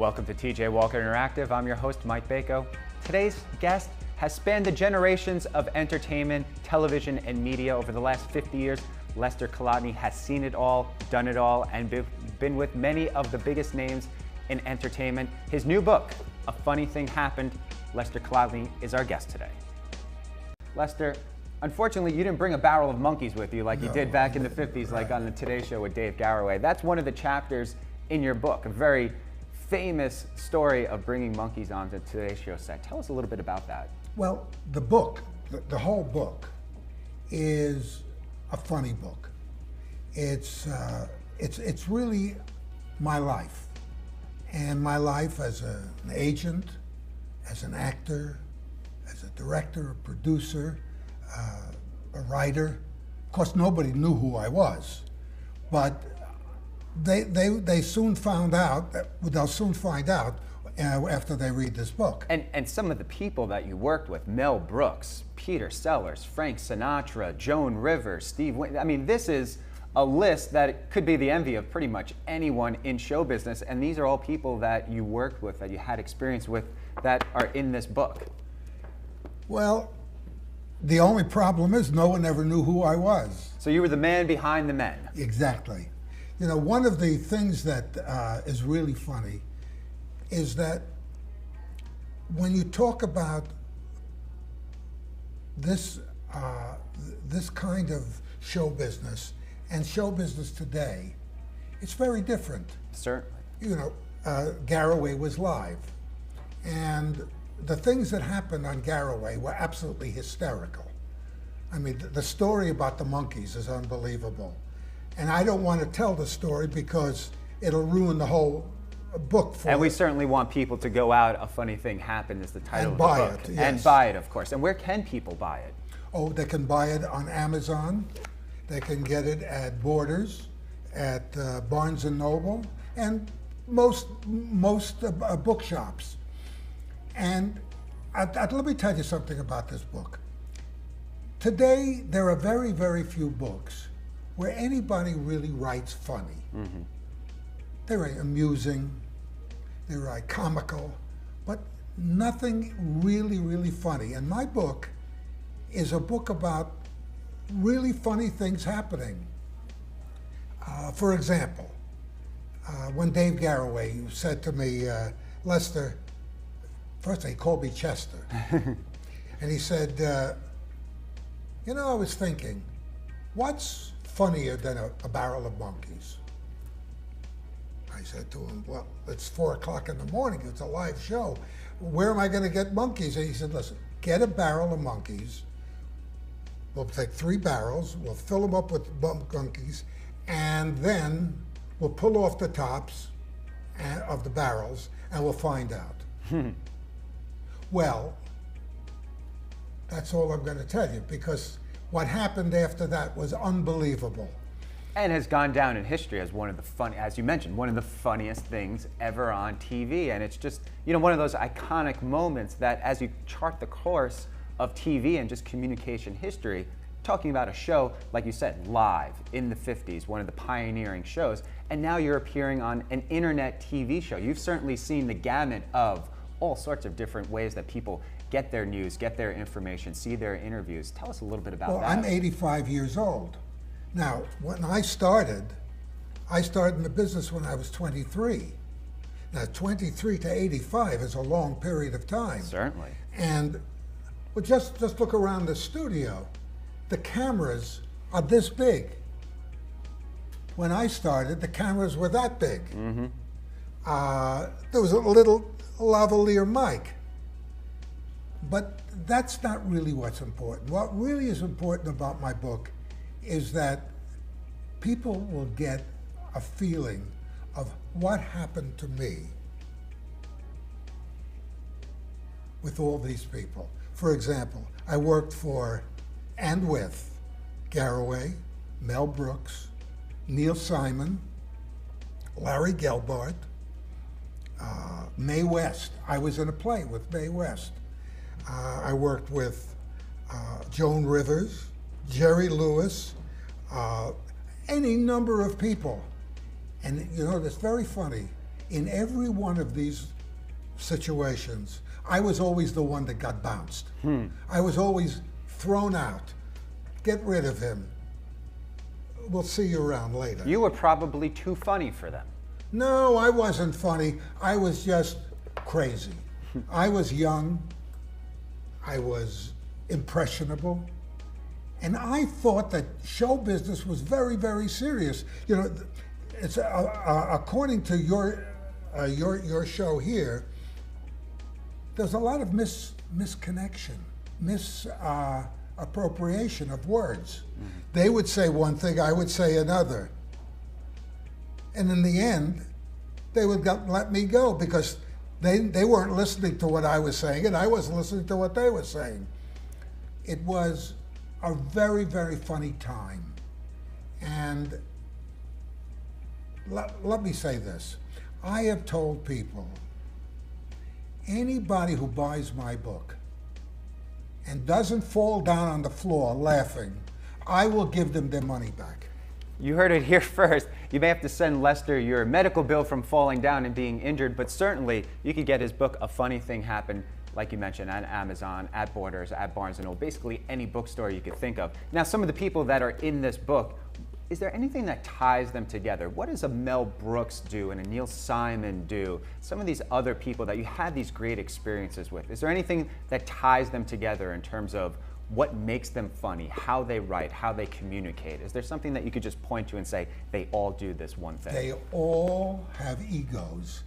Welcome to TJ Walker Interactive. I'm your host, Mike Bako. Today's guest has spanned the generations of entertainment, television, and media over the last 50 years. Lester Colodny has seen it all, done it all, and been with many of the biggest names in entertainment. His new book, A Funny Thing Happened. Lester Colodny is our guest today. Lester, unfortunately, you didn't bring a barrel of monkeys with you like you did back in the 50s, like on the Today Show with Dave Garroway. That's one of the chapters in your book, a very famous story of bringing monkeys onto the Today Show set. Tell us a little bit about that. Well, the book, the whole book, is a funny book. It's really my life, and my life as an agent, as an actor, as a director, a producer, a writer. Of course, nobody knew who I was, but they soon found out. They'll soon find out after they read this book. And some of the people that you worked with: Mel Brooks, Peter Sellers, Frank Sinatra, Joan Rivers, Steve Wynn. I mean, this is a list that could be the envy of pretty much anyone in show business. And these are all people that you worked with, that you had experience with, that are in this book. Well, the only problem is no one ever knew who I was. So you were the man behind the men. Exactly. You know, one of the things that is really funny is that when you talk about this kind of show business and show business today, it's very different. Certainly. You know, Garroway was live, and the things that happened on Garroway were absolutely hysterical. I mean, the story about the monkeys is unbelievable. And I don't want to tell the story because it'll ruin the whole book for And we certainly want people to go out. A Funny Thing Happened is the title of the book. And buy it, yes. And buy it, of course. And where can people buy it? Oh, they can buy it on Amazon. They can get it at Borders, at Barnes & Noble, and most bookshops. And let me tell you something about this book. Today, there are very, very few books where anybody really writes funny. Mm-hmm. They write amusing, they write comical, but nothing really, really funny. And my book is a book about really funny things happening. For example, when Dave Garroway said to me, Lester, first he called me Chester, and he said, you know, I was thinking, what's funnier than a barrel of monkeys? I said to him, well, it's 4 o'clock in the morning, it's a live show. Where am I going to get monkeys? And he said, listen, get a barrel of monkeys. We'll take 3 barrels, we'll fill them up with monkeys, and then we'll pull off the tops of the barrels, and we'll find out. Well, that's all I'm going to tell you, because what happened after that was unbelievable. And has gone down in history as one of the as you mentioned, one of the funniest things ever on TV. And it's just, you know, one of those iconic moments that as you chart the course of TV and just communication history, talking about a show, like you said, live in the 50s, one of the pioneering shows, and now you're appearing on an internet TV show. You've certainly seen the gamut of all sorts of different ways that people get their news, get their information, see their interviews. Tell us a little bit about that. Well, I'm 85 years old. Now, when I started in the business when I was 23. Now, 23 to 85 is a long period of time. Certainly. And well, just look around the studio. The cameras are this big. When I started, the cameras were that big. Mm-hmm. There was a little lavalier mic. But that's not really what's important. What really is important about my book is that people will get a feeling of what happened to me with all these people. For example, I worked for and with Garroway, Mel Brooks, Neil Simon, Larry Gelbart, Mae West. I was in a play with Mae West. I worked with Joan Rivers, Jerry Lewis, any number of people. And you know, it's very funny. in every one of these situations, I was always the one that got bounced. I was always thrown out. Get rid of him. We'll see you around later. You were probably too funny for them. No, I wasn't funny. I was just crazy. I was young. I was impressionable. And I thought that show business was very, very serious. You know, it's according to your show here, there's a lot of misconnection, misappropriation of words. They would say one thing, I would say another. And in the end, they would let me go because they weren't listening to what I was saying and I wasn't listening to what they were saying. It was a very, very funny time. And let me say this. I have told people, anybody who buys my book and doesn't fall down on the floor laughing, I will give them their money back. You heard it here first. You may have to send Lester your medical bill from falling down and being injured, but certainly you could get his book, A Funny Thing Happened, like you mentioned, at Amazon, at Borders, at Barnes & Noble, basically any bookstore you could think of. Now, some of the people that are in this book, is there anything that ties them together? What does a Mel Brooks do and a Neil Simon do? Some of these other people that you had these great experiences with, is there anything that ties them together in terms of what makes them funny, how they write, how they communicate? Is there something that you could just point to and say, they all do this one thing? They all have egos.